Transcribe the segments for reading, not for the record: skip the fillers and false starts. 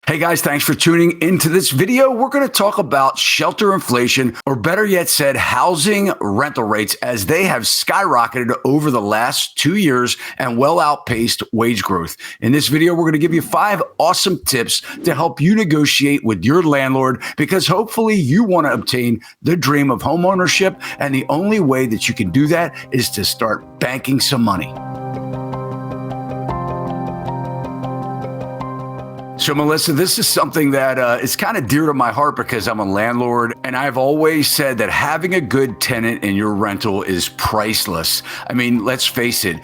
Hey guys, thanks for tuning into this video. We're going to talk about shelter inflation, or better yet said, housing rental rates, as they have skyrocketed over the last 2 years and well outpaced wage growth. In this video, we're going to give you 5 awesome tips to help you negotiate with your landlord, because hopefully you want to obtain the dream of homeownership. And the only way that you can do that is to start banking some money. So, Melissa, this is something that is kind of dear to my heart because I'm a landlord, and I've always said that having a good tenant in your rental is priceless. I mean, let's face it,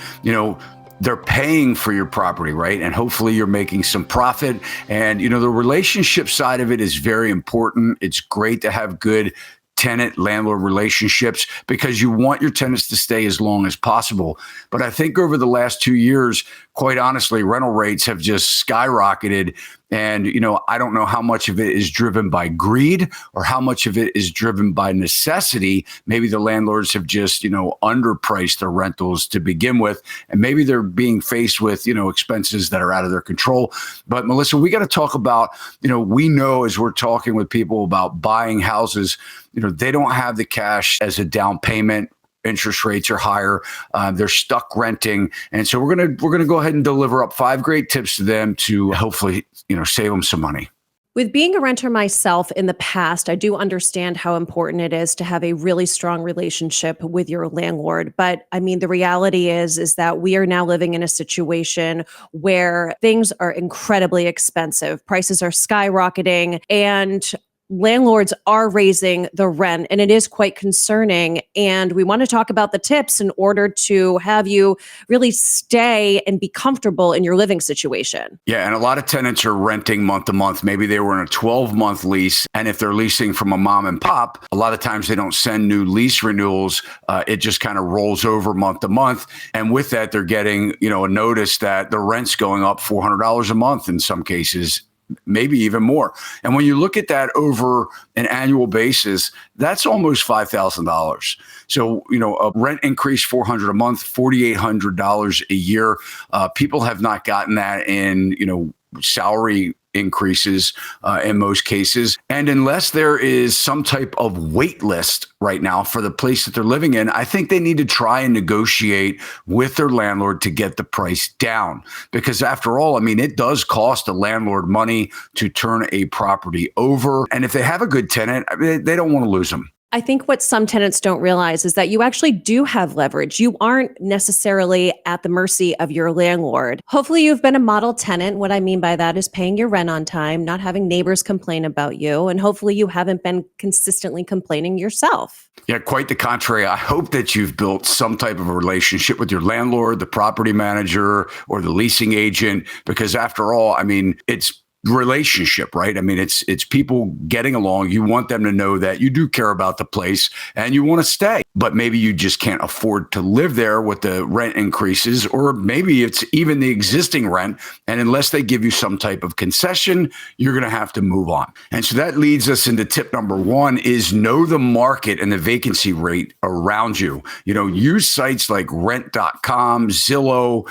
they're paying for your property, right? And hopefully you're making some profit. And, the relationship side of it is very important. It's great to have good tenant-landlord relationships because you want your tenants to stay as long as possible. But I think over the last 2 years, quite honestly, rental rates have just skyrocketed. And, I don't know how much of it is driven by greed or how much of it is driven by necessity. Maybe the landlords have just, underpriced their rentals to begin with. And maybe they're being faced with, expenses that are out of their control. But Melissa, we got to talk about, we know as we're talking with people about buying houses, they don't have the cash as a down payment. Interest rates are higher. They're stuck renting. And so we're gonna go ahead and deliver up 5 great tips to them to hopefully, save them some money. With being a renter myself in the past, I do understand how important it is to have a really strong relationship with your landlord. But I mean, the reality is that we are now living in a situation where things are incredibly expensive. Prices are skyrocketing, and landlords are raising the rent, and it is quite concerning. And we want to talk about the tips in order to have you really stay and be comfortable in your living situation. Yeah, and a lot of tenants are renting month to month. Maybe they were in a 12-month lease, and if they're leasing from a mom and pop, a lot of times they don't send new lease renewals. It just kind of rolls over month to month. And with that, they're getting, a notice that the rent's going up $400 a month in some cases, maybe even more. And when you look at that over an annual basis, that's almost $5,000. So, a rent increase, $400 a month, $4,800 a year. People have not gotten that in, salary increases in most cases. And unless there is some type of wait list right now for the place that they're living in, I think they need to try and negotiate with their landlord to get the price down. Because after all, I mean, it does cost a landlord money to turn a property over. And if they have a good tenant, they don't want to lose them. I think what some tenants don't realize is that you actually do have leverage. You aren't necessarily at the mercy of your landlord. Hopefully you've been a model tenant. What I mean by that is paying your rent on time, not having neighbors complain about you, and hopefully you haven't been consistently complaining yourself. Yeah, quite the contrary. I hope that you've built some type of a relationship with your landlord, the property manager, or the leasing agent, because after all, I mean, it's relationship, right? I mean, it's people getting along. You want them to know that you do care about the place and you want to stay, but maybe you just can't afford to live there with the rent increases, or maybe it's even the existing rent. And unless they give you some type of concession, you're going to have to move on. And so that leads us into tip number 1 is know the market and the vacancy rate around you. Use sites like rent.com, Zillow,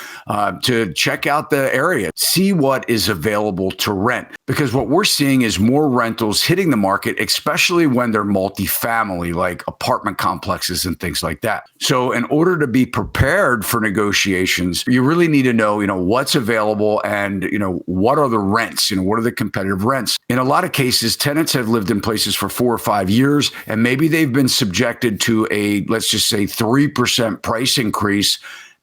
to check out the area, see what is available to rent, because what we're seeing is more rentals hitting the market, especially when they're multifamily, like apartment complexes and things like that. So in order to be prepared for negotiations, you really need to know, what's available and, what are the rents, what are the competitive rents. In a lot of cases, tenants have lived in places for 4 or 5 years, and maybe they've been subjected to a, let's just say 3% price increase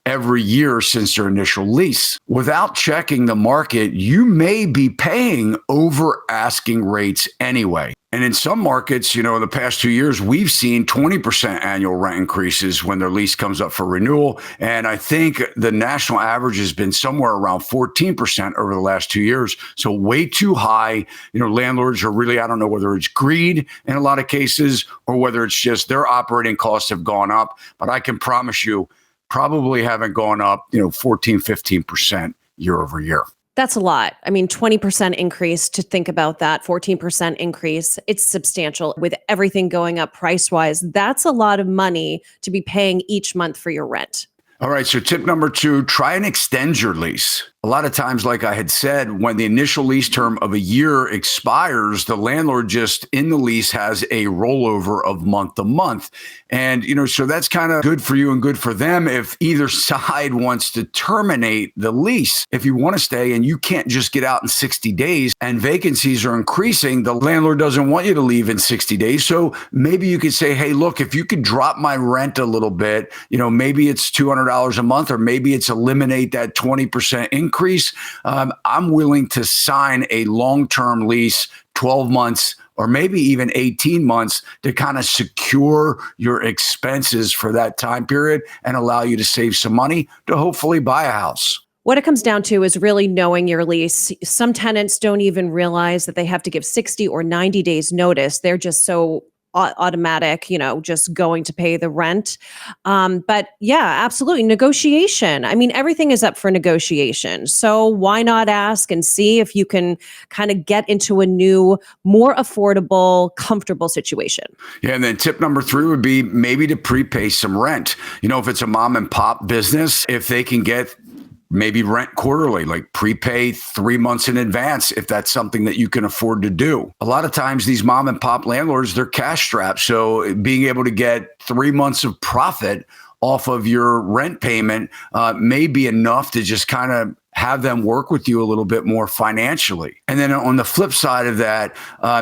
every year since their initial lease. Without checking the market, you may be paying over asking rates anyway. And in some markets, in the past 2 years, we've seen 20% annual rent increases when their lease comes up for renewal. And I think the national average has been somewhere around 14% over the last 2 years. So way too high. Landlords are really, I don't know whether it's greed in a lot of cases or whether it's just their operating costs have gone up. But I can promise you, probably haven't gone up, 14, 15% year over year. That's a lot. I mean, 20% increase, to think about that, 14% increase, it's substantial. With everything going up price-wise, that's a lot of money to be paying each month for your rent. All right, so tip number 2, try and extend your lease. A a lot of times, like I had said, when the initial lease term of a year expires, the landlord just in the lease has a rollover of month to month. And, so that's kind of good for you and good for them if either side wants to terminate the lease. If you want to stay and you can't just get out in 60 days and vacancies are increasing, the landlord doesn't want you to leave in 60 days. So maybe you could say, hey, look, if you could drop my rent a little bit, maybe it's $200 a month, or maybe it's eliminate that 20% increase. I'm willing to sign a long-term lease, 12 months, or maybe even 18 months to kind of secure your expenses for that time period and allow you to save some money to hopefully buy a house. What it comes down to is really knowing your lease. Some tenants don't even realize that they have to give 60 or 90 days notice. They're just so automatic, just going to pay the rent. But yeah, absolutely. Negotiation. I mean, everything is up for negotiation. So why not ask and see if you can kind of get into a new, more affordable, comfortable situation? Yeah. And then tip number 3 would be maybe to prepay some rent. If it's a mom and pop business, if they can get maybe rent quarterly, like prepay 3 months in advance if that's something that you can afford to do. A lot of times these mom and pop landlords, they're cash strapped. So being able to get 3 months of profit off of your rent payment may be enough to just kind of have them work with you a little bit more financially. And then on the flip side of that,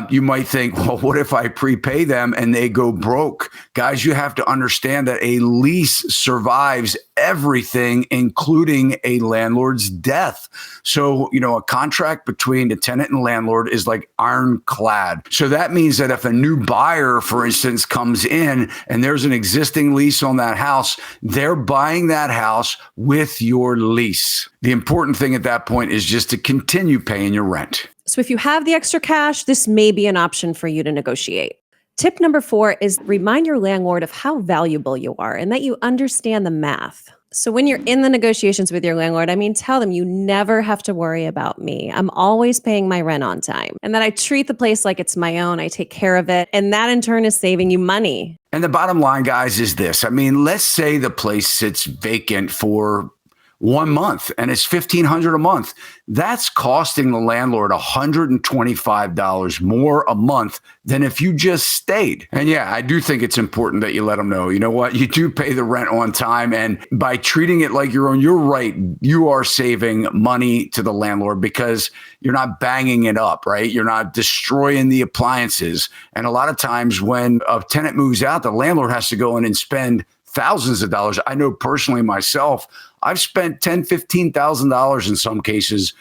you might think, well, what if I prepay them and they go broke? Guys, you have to understand that a lease survives everything, including a landlord's death. So, a contract between the tenant and landlord is like ironclad. So that means that if a new buyer, for instance, comes in and there's an existing lease on that house, they're buying that house with your lease. The important thing at that point is just to continue paying your rent. So if you have the extra cash, this may be an option for you to negotiate. Tip number 4 is remind your landlord of how valuable you are and that you understand the math. So when you're in the negotiations with your landlord, tell them you never have to worry about me. I'm always paying my rent on time, and that I treat the place like it's my own. I take care of it. And that in turn is saving you money. And the bottom line, guys, is this. Let's say the place sits vacant for 1 month and it's $1,500 a month. That's costing the landlord $125 more a month than if you just stayed. And yeah, I do think it's important that you let them know, you know what, you do pay the rent on time. And by treating it like your own, you're right. You are saving money to the landlord because you're not banging it up, right? You're not destroying the appliances. And a lot of times when a tenant moves out, the landlord has to go in and spend thousands of dollars. I know personally myself, I've spent $10,000, $15,000 in some cases,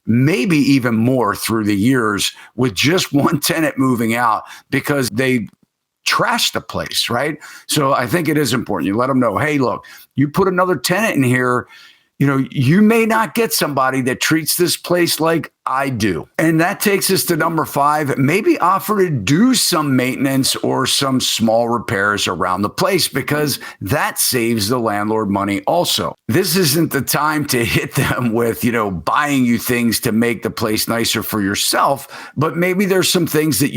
maybe even more through the years with just one tenant moving out because they trashed the place, right? So I think it is important. You let them know, hey, look, you put another tenant in here, you may not get somebody that treats this place like I do. And that takes us to number 5, maybe offer to do some maintenance or some small repairs around the place because that saves the landlord money also. This isn't the time to hit them with, buying you things to make the place nicer for yourself, but maybe there's some things that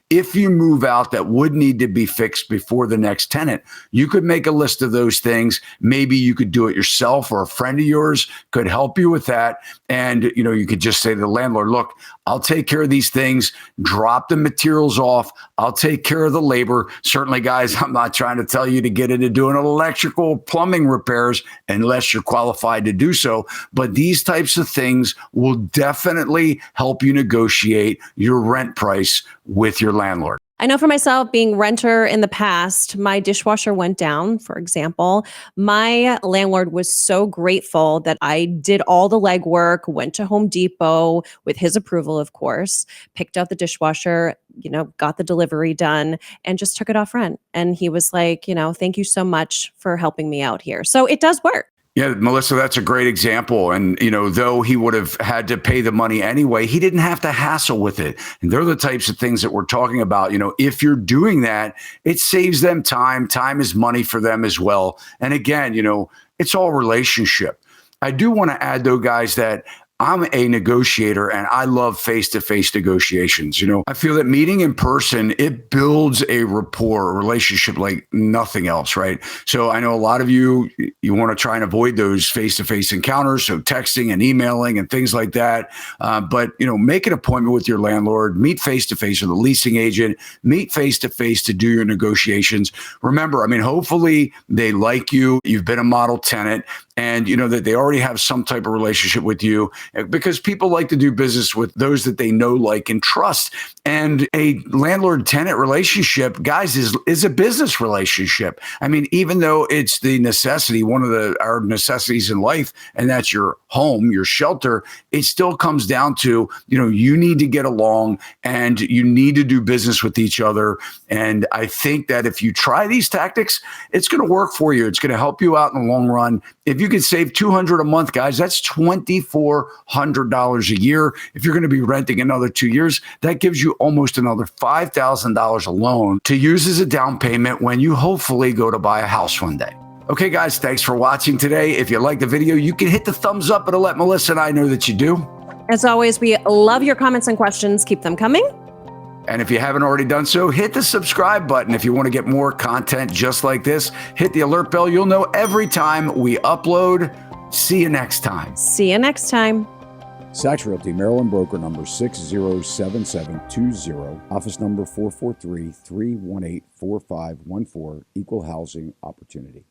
if you move out that would need to be fixed before the next tenant. You could make a list of those things. Maybe you could do it yourself or a friend of yours could help you with that. And, you could just say to the landlord, look, I'll take care of these things, drop the materials off. I'll take care of the labor. Certainly, guys, I'm not trying to tell you to get into doing electrical plumbing repairs unless you're qualified to do so. But these types of things will definitely help you negotiate your rent price with your landlord. I know for myself, being renter in the past, my dishwasher went down, for example. My landlord was so grateful that I did all the legwork, went to Home Depot with his approval, of course, picked out the dishwasher, got the delivery done and just took it off rent. And he was like, thank you so much for helping me out here. So it does work. Yeah, Melissa, that's a great example. And, though he would have had to pay the money anyway, he didn't have to hassle with it. And they're the types of things that we're talking about. If you're doing that, it saves them time. Time is money for them as well. And again, it's all relationship. I do want to add, though, guys, that I'm a negotiator and I love face-to-face negotiations. I feel that meeting in person, it builds a rapport, a relationship like nothing else, right? So I know a lot of you want to try and avoid those face-to-face encounters. So texting and emailing and things like that. But make an appointment with your landlord, meet face-to-face with a leasing agent, meet face-to-face to do your negotiations. Remember, hopefully they like you. You've been a model tenant and that they already have some type of relationship with you, because people like to do business with those that they know, like, and trust. And a landlord-tenant relationship, guys, is a business relationship. Even though it's the necessity, one of our necessities in life, and that's your home, your shelter, it still comes down to, you need to get along and you need to do business with each other. And I think that if you try these tactics, it's going to work for you. It's going to help you out in the long run. If you can save $200 a month, guys, that's $2,400 a year. If you're going to be renting another 2 years, that gives you almost another $5,000 alone to use as a down payment when you hopefully go to buy a house one day. Okay, guys, thanks for watching today. If you like the video, you can hit the thumbs up. It'll let Melissa and I know that you do. As always, we love your comments and questions. Keep them coming. And if you haven't already done so, hit the subscribe button. If you want to get more content just like this, hit the alert bell. You'll know every time we upload. See you next time. See you next time. Sachs Realty, Maryland broker number 607720, office number 443-318-4514, equal housing opportunity.